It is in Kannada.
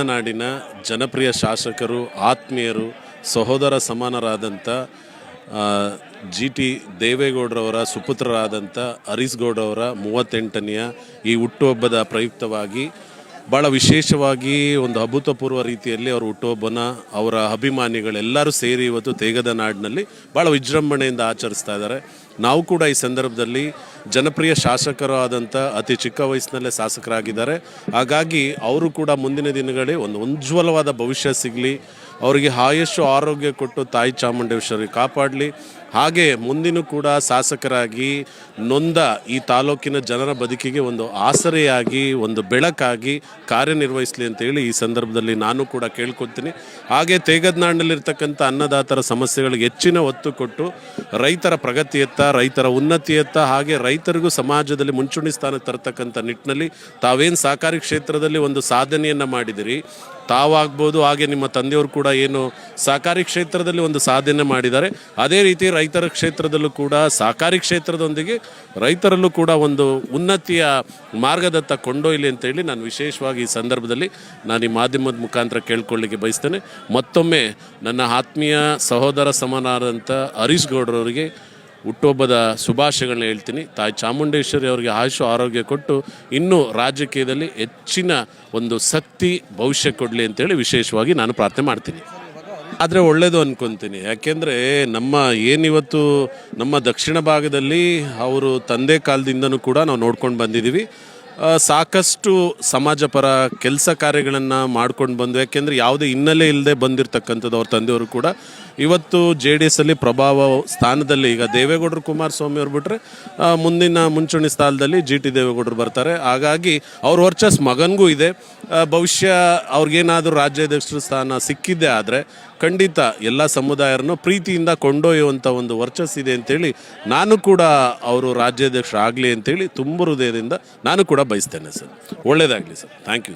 ನಾಡಿನ ಜನಪ್ರಿಯ ಶಾಸಕರು, ಆತ್ಮೀಯರು, ಸಹೋದರ ಸಮಾನರಾದಂಥ ಜಿ ಟಿ ದೇವೇಗೌಡರವರ ಸುಪುತ್ರರಾದಂಥ ಹರೀಶ್ ಗೌಡ್ರವರ 38ನೆಯ ಈ ಹುಟ್ಟುಹಬ್ಬದ ಪ್ರಯುಕ್ತವಾಗಿ ಭಾಳ ವಿಶೇಷವಾಗಿ ಒಂದು ಅಭೂತಪೂರ್ವ ರೀತಿಯಲ್ಲಿ ಅವರು ಹುಟ್ಟುಹಬ್ಬನ ಅವರ ಅಭಿಮಾನಿಗಳೆಲ್ಲರೂ ಸೇರಿ ಇವತ್ತು ತೇಗದ ನಾಡಿನಲ್ಲಿ ಭಾಳ ವಿಜೃಂಭಣೆಯಿಂದ ಆಚರಿಸ್ತಾ ಇದ್ದಾರೆ. ನಾವು ಕೂಡ ಈ ಸಂದರ್ಭದಲ್ಲಿ ಜನಪ್ರಿಯ ಶಾಸಕರು ಆದಂಥ ಅತಿ ಚಿಕ್ಕ ವಯಸ್ಸಿನಲ್ಲೇ ಶಾಸಕರಾಗಿದ್ದಾರೆ. ಹಾಗಾಗಿ ಅವರು ಕೂಡ ಮುಂದಿನ ದಿನಗಳೇ ಒಂದು ಉಜ್ವಲವಾದ ಭವಿಷ್ಯ ಸಿಗಲಿ, ಅವರಿಗೆ ಆಯುಷ್ಯ ಆರೋಗ್ಯ ಕೊಟ್ಟು ತಾಯಿ ಚಾಮುಂಡೇಶ್ವರಿ ಕಾಪಾಡಲಿ. ಹಾಗೆ ಮುಂದಿನ ಕೂಡ ಶಾಸಕರಾಗಿ ನೊಂದ ಈ ತಾಲೂಕಿನ ಜನರ ಬದುಕಿಗೆ ಒಂದು ಆಸರೆಯಾಗಿ, ಒಂದು ಬೆಳಕಾಗಿ ಕಾರ್ಯನಿರ್ವಹಿಸಲಿ ಅಂತೇಳಿ ಈ ಸಂದರ್ಭದಲ್ಲಿ ನಾನು ಕೂಡ ಕೇಳ್ಕೊತೀನಿ. ಹಾಗೆ ತೇಗದನಾಡಿನಲ್ಲಿರ್ತಕ್ಕಂಥ ಅನ್ನದಾತರ ಸಮಸ್ಯೆಗಳಿಗೆ ಹೆಚ್ಚಿನ ಒತ್ತು ಕೊಟ್ಟು ರೈತರ ಪ್ರಗತಿಯತ್ತ, ರೈತರ ಉನ್ನತಿಯತ್ತ, ಹಾಗೆ ರೈತರಿಗೂ ಸಮಾಜದಲ್ಲಿ ಮುಂಚೂಣಿ ಸ್ಥಾನಕ್ಕೆ ತರ್ತಕ್ಕಂಥ ನಿಟ್ಟಿನಲ್ಲಿ ತಾವೇನು ಸಹಕಾರಿ ಕ್ಷೇತ್ರದಲ್ಲಿ ಒಂದು ಸಾಧನೆಯನ್ನು ಮಾಡಿದಿರಿ, ತಾವಾಗ್ಬೋದು, ಹಾಗೆ ನಿಮ್ಮ ತಂದೆಯವರು ಕೂಡ ಏನು ಸಹಕಾರಿ ಕ್ಷೇತ್ರದಲ್ಲಿ ಒಂದು ಸಾಧನೆ ಮಾಡಿದ್ದಾರೆ, ಅದೇ ರೀತಿ ರೈತರ ಕ್ಷೇತ್ರದಲ್ಲೂ ಕೂಡ ಸಹಕಾರಿ ಕ್ಷೇತ್ರದೊಂದಿಗೆ ರೈತರಲ್ಲೂ ಕೂಡ ಒಂದು ಉನ್ನತಿಯ ಮಾರ್ಗದತ್ತ ಕೊಂಡೊಯ್ಯಲಿ ಅಂತೇಳಿ ನಾನು ವಿಶೇಷವಾಗಿ ಈ ಸಂದರ್ಭದಲ್ಲಿ ನಾನು ಈ ಮಾಧ್ಯಮದ ಮುಖಾಂತರ ಕೇಳ್ಕೊಳ್ಳಿಕ್ಕೆ ಬಯಸ್ತೇನೆ. ಮತ್ತೊಮ್ಮೆ ನನ್ನ ಆತ್ಮೀಯ ಸಹೋದರ ಸಮಾನರಾದಂಥ ಹರೀಶ್ ಗೌಡ್ರವರಿಗೆ ಹುಟ್ಟುಹಬ್ಬದ ಶುಭಾಶಯಗಳನ್ನ ಹೇಳ್ತೀನಿ. ತಾಯಿ ಚಾಮುಂಡೇಶ್ವರಿ ಅವರಿಗೆ ಆಯುಷು ಆರೋಗ್ಯ ಕೊಟ್ಟು ಇನ್ನೂ ರಾಜಕೀಯದಲ್ಲಿ ಹೆಚ್ಚಿನ ಒಂದು ಶಕ್ತಿ ಭವಿಷ್ಯ ಕೊಡಲಿ ಅಂತೇಳಿ ವಿಶೇಷವಾಗಿ ನಾನು ಪ್ರಾರ್ಥನೆ ಮಾಡ್ತೀನಿ. ಆದರೆ ಒಳ್ಳೆಯದು ಅಂದ್ಕೊತೀನಿ. ಯಾಕೆಂದರೆ ಏನಿವತ್ತು ನಮ್ಮ ದಕ್ಷಿಣ ಭಾಗದಲ್ಲಿ ಅವರು ತಂದೆ ಕಾಲದಿಂದನೂ ಕೂಡ ನಾವು ನೋಡ್ಕೊಂಡು ಬಂದಿದ್ದೀವಿ. ಸಾಕಷ್ಟು ಸಮಾಜಪರ ಕೆಲಸ ಕಾರ್ಯಗಳನ್ನು ಮಾಡ್ಕೊಂಡು ಬಂದು, ಯಾಕೆಂದರೆ ಯಾವುದೇ ಹಿನ್ನೆಲೆ ಇಲ್ಲದೆ ಬಂದಿರತಕ್ಕಂಥದ್ದು ಅವ್ರ ತಂದೆಯವರು ಕೂಡ ಇವತ್ತು JDS ಅಲ್ಲಿ ಪ್ರಭಾವ ಸ್ಥಾನದಲ್ಲಿ, ಈಗ ದೇವೇಗೌಡರು ಕುಮಾರಸ್ವಾಮಿ ಅವ್ರು ಬಿಟ್ಟರೆ ಮುಂದಿನ ಮುಂಚೂಣಿ ಸ್ಥಾನದಲ್ಲಿ GT ದೇವೇಗೌಡರು ಬರ್ತಾರೆ. ಹಾಗಾಗಿ ಅವ್ರ ವರ್ಚಸ್ ಮಗನಿಗೂ ಇದೆ. ಭವಿಷ್ಯ ಅವ್ರಿಗೇನಾದರೂ ರಾಜ್ಯಾಧ್ಯಕ್ಷರ ಸ್ಥಾನ ಸಿಕ್ಕಿದ್ದೇ ಆದರೆ ಖಂಡಿತ ಎಲ್ಲ ಸಮುದಾಯರನ್ನು ಪ್ರೀತಿಯಿಂದ ಕೊಂಡೊಯ್ಯುವಂಥ ಒಂದು ವರ್ಚಸ್ ಇದೆ ಅಂತೇಳಿ ನಾನು ಕೂಡ ಅವರು ರಾಜ್ಯಾಧ್ಯಕ್ಷರಾಗಲಿ ಅಂತೇಳಿ ತುಂಬ ಹೃದಯದಿಂದ ನಾನು ಕೂಡ ಬಯಸ್ತೇನೆ ಸರ್. ಒಳ್ಳೆಯದಾಗಲಿ ಸರ್. Thank you.